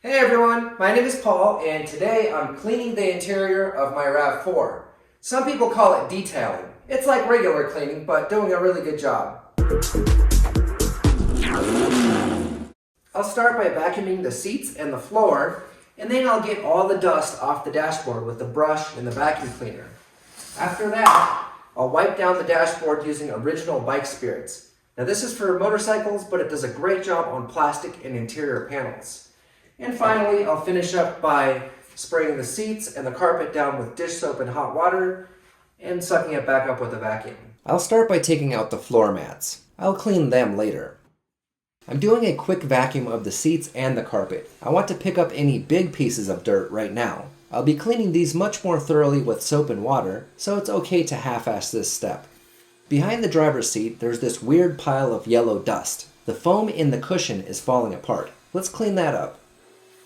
Hey everyone, my name is Paul and today I'm cleaning the interior of my RAV4. Some people call it detailing. It's like regular cleaning, but doing a really good job. I'll start by vacuuming the seats and the floor, and then I'll get all the dust off the dashboard with the brush and the vacuum cleaner. After that, I'll wipe down the dashboard using original bike spirits. Now this is for motorcycles, but it does a great job on plastic and interior panels. And finally, I'll finish up by spraying the seats and the carpet down with dish soap and hot water and sucking it back up with a vacuum. I'll start by taking out the floor mats. I'll clean them later. I'm doing a quick vacuum of the seats and the carpet. I want to pick up any big pieces of dirt right now. I'll be cleaning these much more thoroughly with soap and water, so it's okay to half-ass this step. Behind the driver's seat, there's this weird pile of yellow dust. The foam in the cushion is falling apart. Let's clean that up.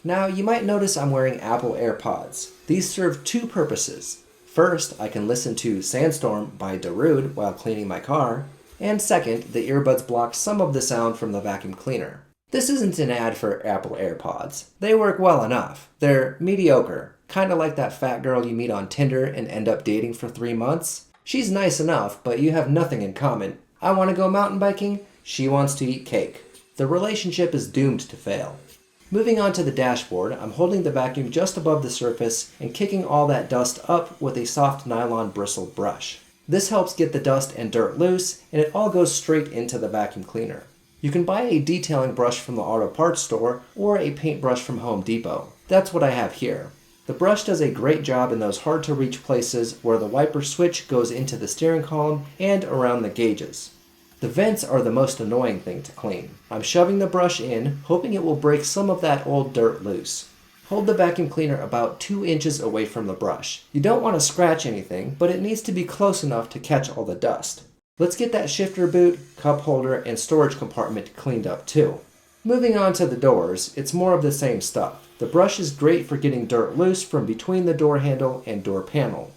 Now, you might notice I'm wearing Apple AirPods. These serve two purposes. First, I can listen to Sandstorm by Darude while cleaning my car. And second, the earbuds block some of the sound from the vacuum cleaner. This isn't an ad for Apple AirPods. They work well enough. They're mediocre, kind of like that fat girl you meet on Tinder and end up dating for 3 months. She's nice enough, but you have nothing in common. I want to go mountain biking, she wants to eat cake. The relationship is doomed to fail. Moving on to the dashboard, I'm holding the vacuum just above the surface and kicking all that dust up with a soft nylon bristled brush. This helps get the dust and dirt loose, and it all goes straight into the vacuum cleaner. You can buy a detailing brush from the auto parts store or a paintbrush from Home Depot. That's what I have here. The brush does a great job in those hard to reach places where the wiper switch goes into the steering column and around the gauges. The vents are the most annoying thing to clean. I'm shoving the brush in, hoping it will break some of that old dirt loose. Hold the vacuum cleaner about 2 inches away from the brush. You don't want to scratch anything, but it needs to be close enough to catch all the dust. Let's get that shifter boot, cup holder, and storage compartment cleaned up too. Moving on to the doors, it's more of the same stuff. The brush is great for getting dirt loose from between the door handle and door panel.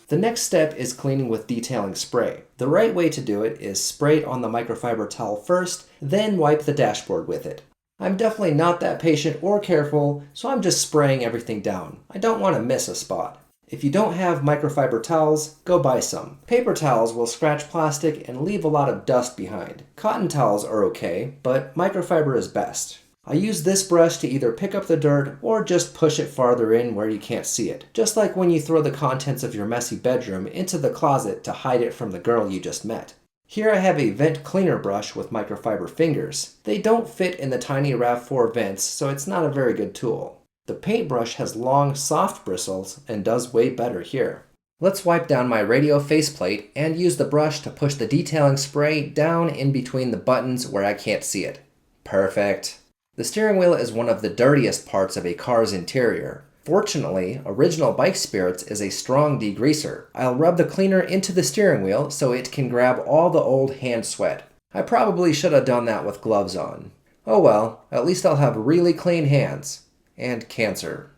The next step is cleaning with detailing spray. The right way to do it is spray it on the microfiber towel first, then wipe the dashboard with it. I'm definitely not that patient or careful, so I'm just spraying everything down. I don't want to miss a spot. If you don't have microfiber towels, go buy some. Paper towels will scratch plastic and leave a lot of dust behind. Cotton towels are okay, but microfiber is best. I use this brush to either pick up the dirt or just push it farther in where you can't see it. Just like when you throw the contents of your messy bedroom into the closet to hide it from the girl you just met. Here I have a vent cleaner brush with microfiber fingers. They don't fit in the tiny RAV4 vents, so it's not a very good tool. The paintbrush has long, soft bristles and does way better here. Let's wipe down my radio faceplate and use the brush to push the detailing spray down in between the buttons where I can't see it. Perfect. The steering wheel is one of the dirtiest parts of a car's interior. Fortunately, Original Bike Spirits is a strong degreaser. I'll rub the cleaner into the steering wheel so it can grab all the old hand sweat. I probably should have done that with gloves on. Oh well, at least I'll have really clean hands. And cancer.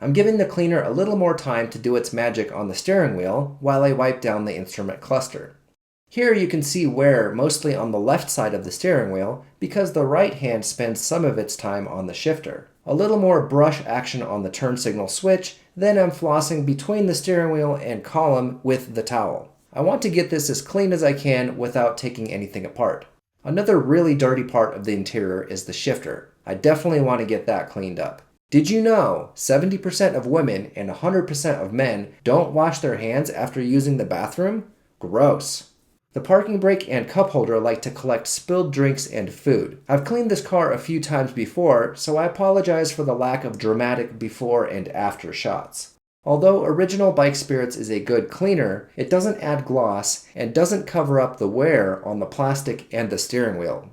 I'm giving the cleaner a little more time to do its magic on the steering wheel while I wipe down the instrument cluster. Here you can see wear mostly on the left side of the steering wheel because the right hand spends some of its time on the shifter. A little more brush action on the turn signal switch, then I'm flossing between the steering wheel and column with the towel. I want to get this as clean as I can without taking anything apart. Another really dirty part of the interior is the shifter. I definitely want to get that cleaned up. Did you know 70% of women and 100% of men don't wash their hands after using the bathroom? Gross. The parking brake and cup holder like to collect spilled drinks and food. I've cleaned this car a few times before, so I apologize for the lack of dramatic before and after shots. Although Original Bike Spirits is a good cleaner, it doesn't add gloss and doesn't cover up the wear on the plastic and the steering wheel.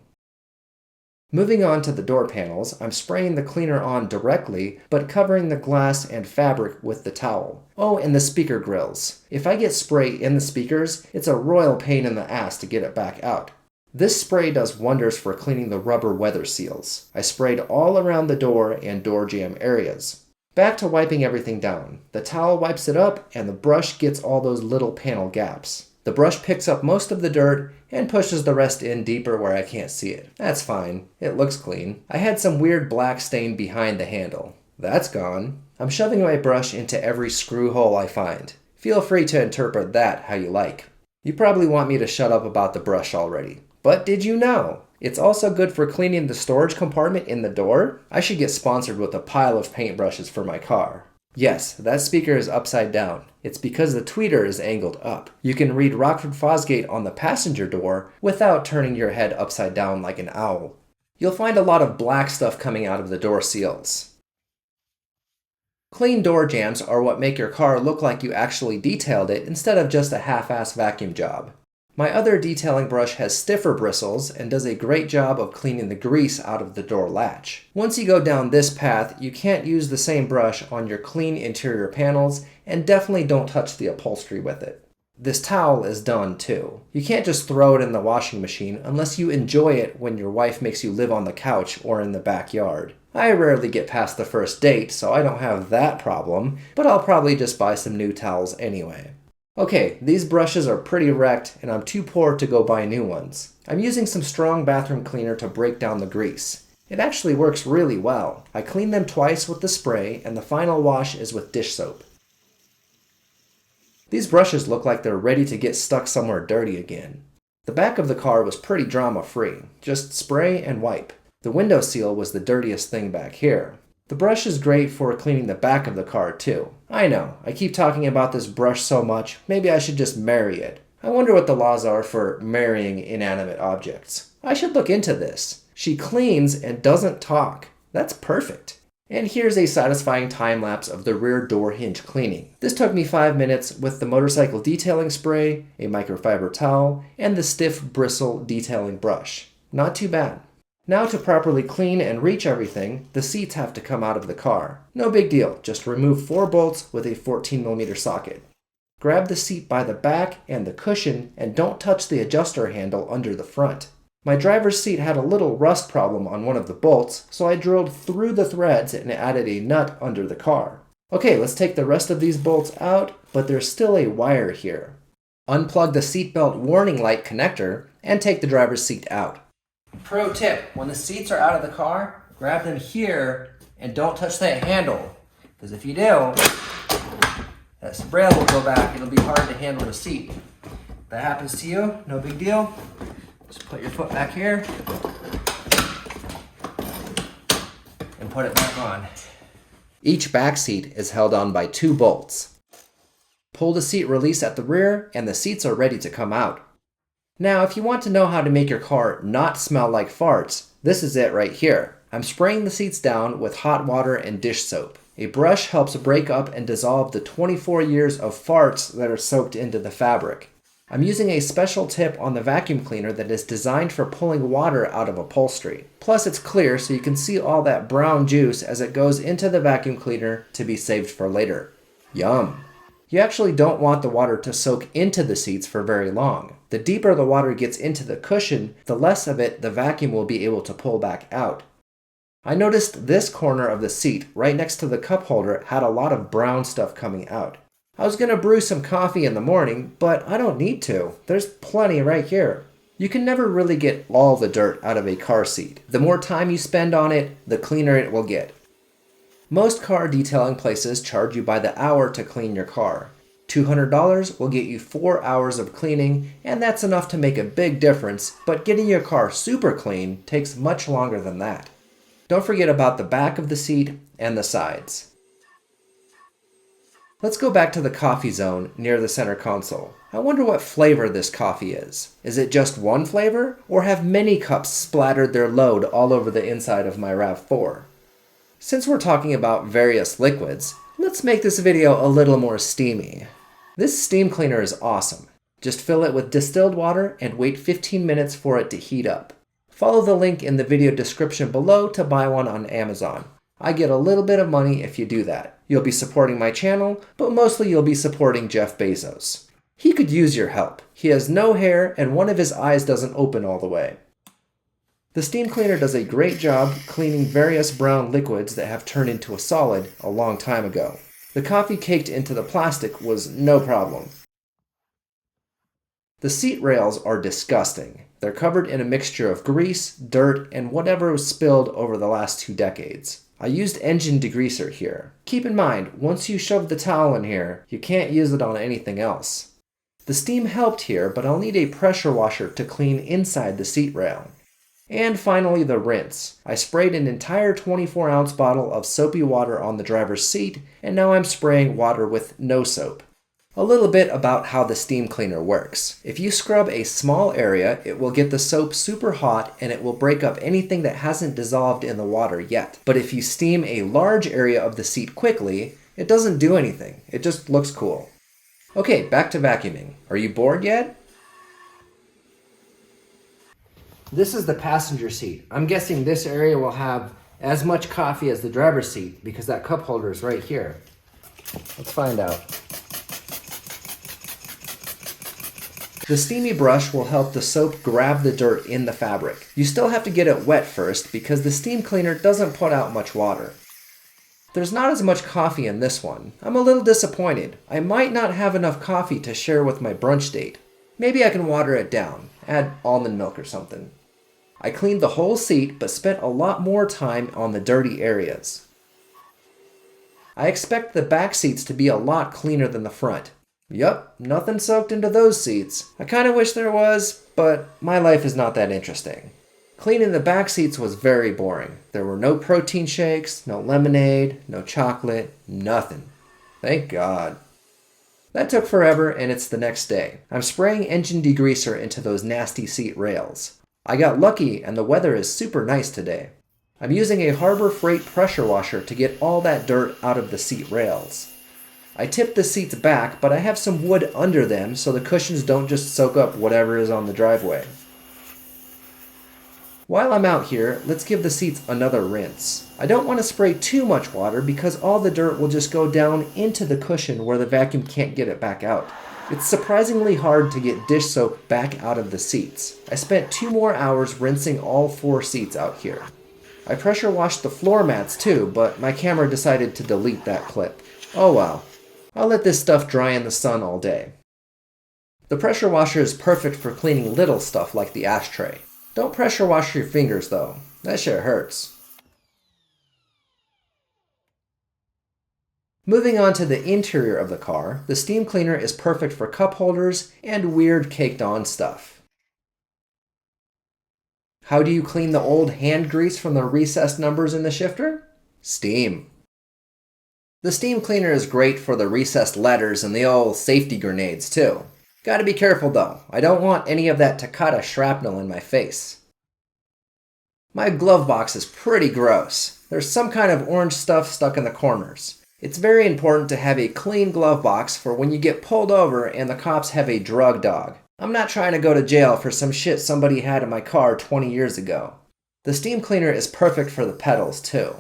Moving on to the door panels, I'm spraying the cleaner on directly, but covering the glass and fabric with the towel. Oh, and the speaker grills. If I get spray in the speakers, it's a royal pain in the ass to get it back out. This spray does wonders for cleaning the rubber weather seals. I sprayed all around the door and door jamb areas. Back to wiping everything down. The towel wipes it up, and the brush gets all those little panel gaps. The brush picks up most of the dirt and pushes the rest in deeper where I can't see it. That's fine. It looks clean. I had some weird black stain behind the handle. That's gone. I'm shoving my brush into every screw hole I find. Feel free to interpret that how you like. You probably want me to shut up about the brush already. But did you know? It's also good for cleaning the storage compartment in the door. I should get sponsored with a pile of paintbrushes for my car. Yes, that speaker is upside down. It's because the tweeter is angled up. You can read Rockford Fosgate on the passenger door without turning your head upside down like an owl. You'll find a lot of black stuff coming out of the door seals. Clean door jambs are what make your car look like you actually detailed it instead of just a half-ass vacuum job. My other detailing brush has stiffer bristles and does a great job of cleaning the grease out of the door latch. Once you go down this path, you can't use the same brush on your clean interior panels, and definitely don't touch the upholstery with it. This towel is done too. You can't just throw it in the washing machine unless you enjoy it when your wife makes you live on the couch or in the backyard. I rarely get past the first date, so I don't have that problem, but I'll probably just buy some new towels anyway. Okay, these brushes are pretty wrecked and I'm too poor to go buy new ones. I'm using some strong bathroom cleaner to break down the grease. It actually works really well. I clean them twice with the spray and the final wash is with dish soap. These brushes look like they're ready to get stuck somewhere dirty again. The back of the car was pretty drama-free, just spray and wipe. The window seal was the dirtiest thing back here. The brush is great for cleaning the back of the car too. I know, I keep talking about this brush so much, maybe I should just marry it. I wonder what the laws are for marrying inanimate objects. I should look into this. She cleans and doesn't talk. That's perfect. And here's a satisfying time lapse of the rear door hinge cleaning. This took me 5 minutes with the motorcycle detailing spray, a microfiber towel, and the stiff bristle detailing brush. Not too bad. Now to properly clean and reach everything, the seats have to come out of the car. No big deal, just remove 4 bolts with a 14mm socket. Grab the seat by the back and the cushion and don't touch the adjuster handle under the front. My driver's seat had a little rust problem on one of the bolts, so I drilled through the threads and added a nut under the car. Okay, let's take the rest of these bolts out, but there's still a wire here. Unplug the seatbelt warning light connector and take the driver's seat out. Pro tip, when the seats are out of the car, grab them here and don't touch that handle. Because if you do, that spray will go back. It'll be hard to handle the seat. If that happens to you, no big deal. Just put your foot back here and put it back on. Each back seat is held on by 2 bolts. Pull the seat release at the rear and the seats are ready to come out. Now, if you want to know how to make your car not smell like farts, this is it right here. I'm spraying the seats down with hot water and dish soap. A brush helps break up and dissolve the 24 years of farts that are soaked into the fabric. I'm using a special tip on the vacuum cleaner that is designed for pulling water out of upholstery. Plus it's clear so you can see all that brown juice as it goes into the vacuum cleaner to be saved for later. Yum! You actually don't want the water to soak into the seats for very long. The deeper the water gets into the cushion, the less of it the vacuum will be able to pull back out. I noticed this corner of the seat, right next to the cup holder, had a lot of brown stuff coming out. I was going to brew some coffee in the morning, but I don't need to. There's plenty right here. You can never really get all the dirt out of a car seat. The more time you spend on it, the cleaner it will get. Most car detailing places charge you by the hour to clean your car. $200 will get you 4 hours of cleaning, and that's enough to make a big difference, but getting your car super clean takes much longer than that. Don't forget about the back of the seat and the sides. Let's go back to the coffee zone near the center console. I wonder what flavor this coffee is. Is it just one flavor, or have many cups splattered their load all over the inside of my RAV4? Since we're talking about various liquids, let's make this video a little more steamy. This steam cleaner is awesome. Just fill it with distilled water and wait 15 minutes for it to heat up. Follow the link in the video description below to buy one on Amazon. I get a little bit of money if you do that. You'll be supporting my channel, but mostly you'll be supporting Jeff Bezos. He could use your help. He has no hair and one of his eyes doesn't open all the way. The steam cleaner does a great job cleaning various brown liquids that have turned into a solid a long time ago. The coffee caked into the plastic was no problem. The seat rails are disgusting. They're covered in a mixture of grease, dirt, and whatever was spilled over the last 2 decades. I used engine degreaser here. Keep in mind, once you shove the towel in here, you can't use it on anything else. The steam helped here, but I'll need a pressure washer to clean inside the seat rail. And finally, the rinse. I sprayed an entire 24-ounce bottle of soapy water on the driver's seat, and now I'm spraying water with no soap. A little bit about how the steam cleaner works. If you scrub a small area, it will get the soap super hot and it will break up anything that hasn't dissolved in the water yet. But if you steam a large area of the seat quickly, it doesn't do anything. It just looks cool. Okay, back to vacuuming. Are you bored yet? This is the passenger seat. I'm guessing this area will have as much coffee as the driver's seat because that cup holder is right here. Let's find out. The steamy brush will help the soap grab the dirt in the fabric. You still have to get it wet first because the steam cleaner doesn't put out much water. There's not as much coffee in this one. I'm a little disappointed. I might not have enough coffee to share with my brunch date. Maybe I can water it down, add almond milk or something. I cleaned the whole seat but spent a lot more time on the dirty areas. I expect the back seats to be a lot cleaner than the front. Yup, nothing soaked into those seats. I kinda wish there was, but my life is not that interesting. Cleaning the back seats was very boring. There were no protein shakes, no lemonade, no chocolate, nothing. Thank God. That took forever and it's the next day. I'm spraying engine degreaser into those nasty seat rails. I got lucky and the weather is super nice today. I'm using a Harbor Freight pressure washer to get all that dirt out of the seat rails. I tipped the seats back, but I have some wood under them so the cushions don't just soak up whatever is on the driveway. While I'm out here, let's give the seats another rinse. I don't want to spray too much water because all the dirt will just go down into the cushion where the vacuum can't get it back out. It's surprisingly hard to get dish soap back out of the seats. I spent 2 more hours rinsing all 4 seats out here. I pressure washed the floor mats too, but my camera decided to delete that clip. Oh well. I'll let this stuff dry in the sun all day. The pressure washer is perfect for cleaning little stuff like the ashtray. Don't pressure wash your fingers though. That shit hurts. Moving on to the interior of the car, the steam cleaner is perfect for cup holders and weird caked on stuff. How do you clean the old hand grease from the recessed numbers in the shifter? Steam. The steam cleaner is great for the recessed letters and the old safety grenades too. Gotta be careful though. I don't want any of that Takata shrapnel in my face. My glove box is pretty gross. There's some kind of orange stuff stuck in the corners. It's very important to have a clean glove box for when you get pulled over and the cops have a drug dog. I'm not trying to go to jail for some shit somebody had in my car 20 years ago. The steam cleaner is perfect for the pedals too.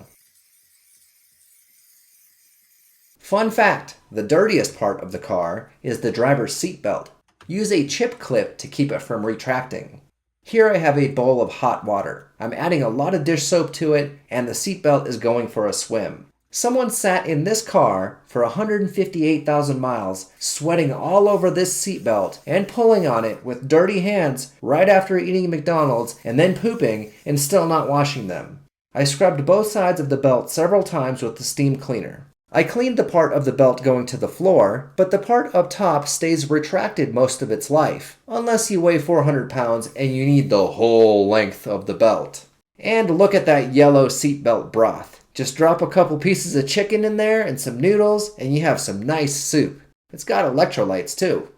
Fun fact, the dirtiest part of the car is the driver's seat belt. Use a chip clip to keep it from retracting. Here I have a bowl of hot water. I'm adding a lot of dish soap to it and the seat belt is going for a swim. Someone sat in this car for 158,000 miles, sweating all over this seat belt and pulling on it with dirty hands right after eating McDonald's and then pooping and still not washing them. I scrubbed both sides of the belt several times with the steam cleaner. I cleaned the part of the belt going to the floor, but the part up top stays retracted most of its life, unless you weigh 400 pounds and you need the whole length of the belt. And look at that yellow seatbelt broth. Just drop a couple pieces of chicken in there and some noodles, and you have some nice soup. It's got electrolytes too.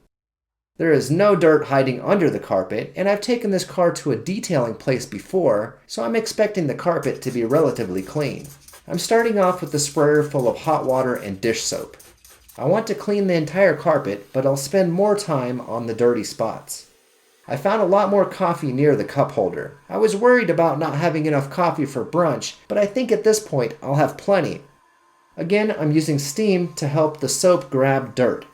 There is no dirt hiding under the carpet, and I've taken this car to a detailing place before, so I'm expecting the carpet to be relatively clean. I'm starting off with the sprayer full of hot water and dish soap. I want to clean the entire carpet, but I'll spend more time on the dirty spots. I found a lot more coffee near the cup holder. I was worried about not having enough coffee for brunch, but I think at this point I'll have plenty. Again, I'm using steam to help the soap grab dirt.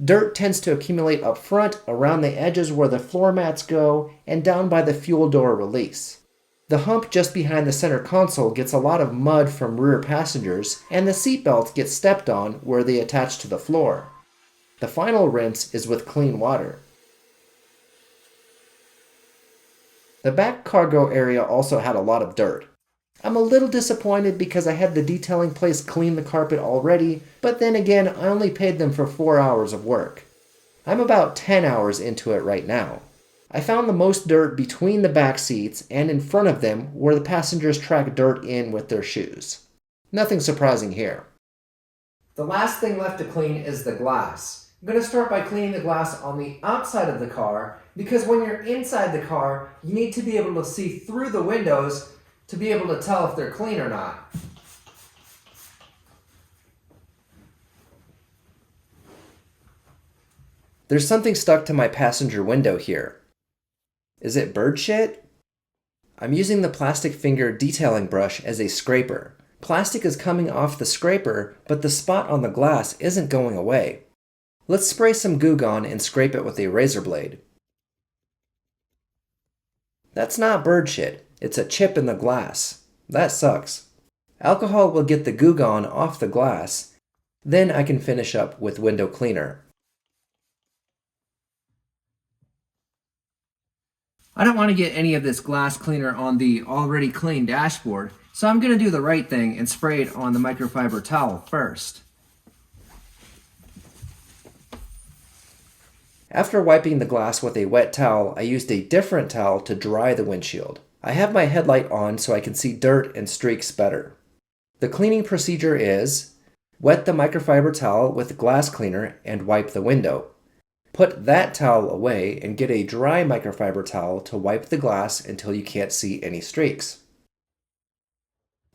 Dirt tends to accumulate up front, around the edges where the floor mats go, and down by the fuel door release. The hump just behind the center console gets a lot of mud from rear passengers, and the seatbelts get stepped on where they attach to the floor. The final rinse is with clean water. The back cargo area also had a lot of dirt. I'm a little disappointed because I had the detailing place clean the carpet already, but then again, I only paid them for 4 hours of work. I'm about 10 hours into it right now. I found the most dirt between the back seats and in front of them where the passengers track dirt in with their shoes. Nothing surprising here. The last thing left to clean is the glass. I'm going to start by cleaning the glass on the outside of the car because when you're inside the car, you need to be able to see through the windows to be able to tell if they're clean or not. There's something stuck to my passenger window here. Is it bird shit? I'm using the plastic finger detailing brush as a scraper. Plastic is coming off the scraper, but the spot on the glass isn't going away. Let's spray some Goo Gone and scrape it with a razor blade. That's not bird shit, it's a chip in the glass. That sucks. Alcohol will get the Goo Gone off the glass, then I can finish up with window cleaner. I don't want to get any of this glass cleaner on the already clean dashboard, so I'm going to do the right thing and spray it on the microfiber towel first. After wiping the glass with a wet towel, I used a different towel to dry the windshield. I have my headlight on so I can see dirt and streaks better. The cleaning procedure is: wet the microfiber towel with glass cleaner and wipe the window. Put that towel away and get a dry microfiber towel to wipe the glass until you can't see any streaks.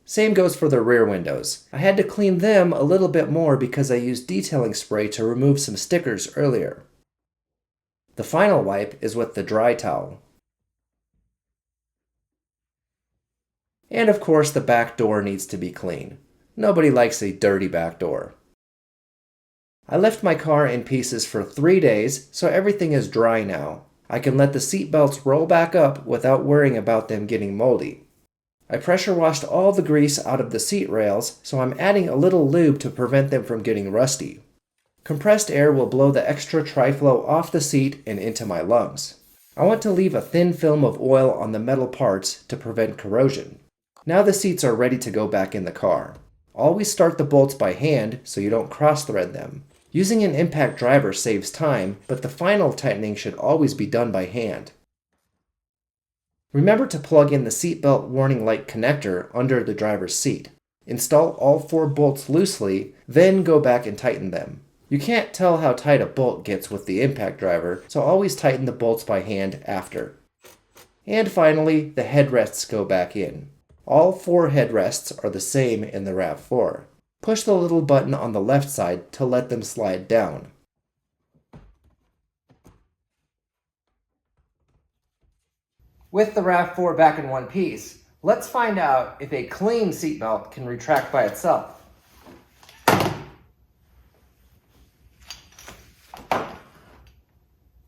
Same goes for the rear windows. I had to clean them a little bit more because I used detailing spray to remove some stickers earlier. The final wipe is with the dry towel. And of course, the back door needs to be clean. Nobody likes a dirty back door. I left my car in pieces for 3 days, so everything is dry now. I can let the seat belts roll back up without worrying about them getting moldy. I pressure washed all the grease out of the seat rails, so I'm adding a little lube to prevent them from getting rusty. Compressed air will blow the extra tri-flow off the seat and into my lungs. I want to leave a thin film of oil on the metal parts to prevent corrosion. Now the seats are ready to go back in the car. Always start the bolts by hand so you don't cross-thread them. Using an impact driver saves time, but the final tightening should always be done by hand. Remember to plug in the seatbelt warning light connector under the driver's seat. Install all 4 bolts loosely, then go back and tighten them. You can't tell how tight a bolt gets with the impact driver, so always tighten the bolts by hand after. And finally, the headrests go back in. All 4 headrests are the same in the RAV4. Push the little button on the left side to let them slide down. With the RAV4 back in one piece, let's find out if a clean seatbelt can retract by itself.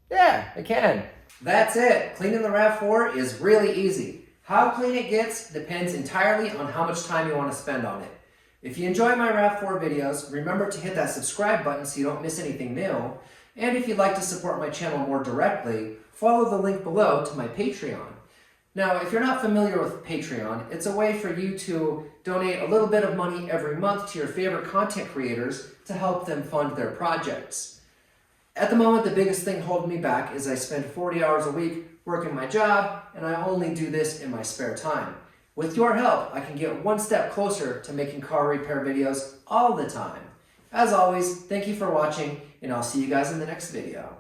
Yeah, it can. That's it. Cleaning the RAV4 is really easy. How clean it gets depends entirely on how much time you want to spend on it. If you enjoy my RAV4 videos, remember to hit that subscribe button so you don't miss anything new. And if you'd like to support my channel more directly, follow the link below to my Patreon. Now, if you're not familiar with Patreon, it's a way for you to donate a little bit of money every month to your favorite content creators to help them fund their projects. At the moment, the biggest thing holding me back is I spend 40 hours a week working my job, and I only do this in my spare time. With your help, I can get one step closer to making car repair videos all the time. As always, thank you for watching, and I'll see you guys in the next video.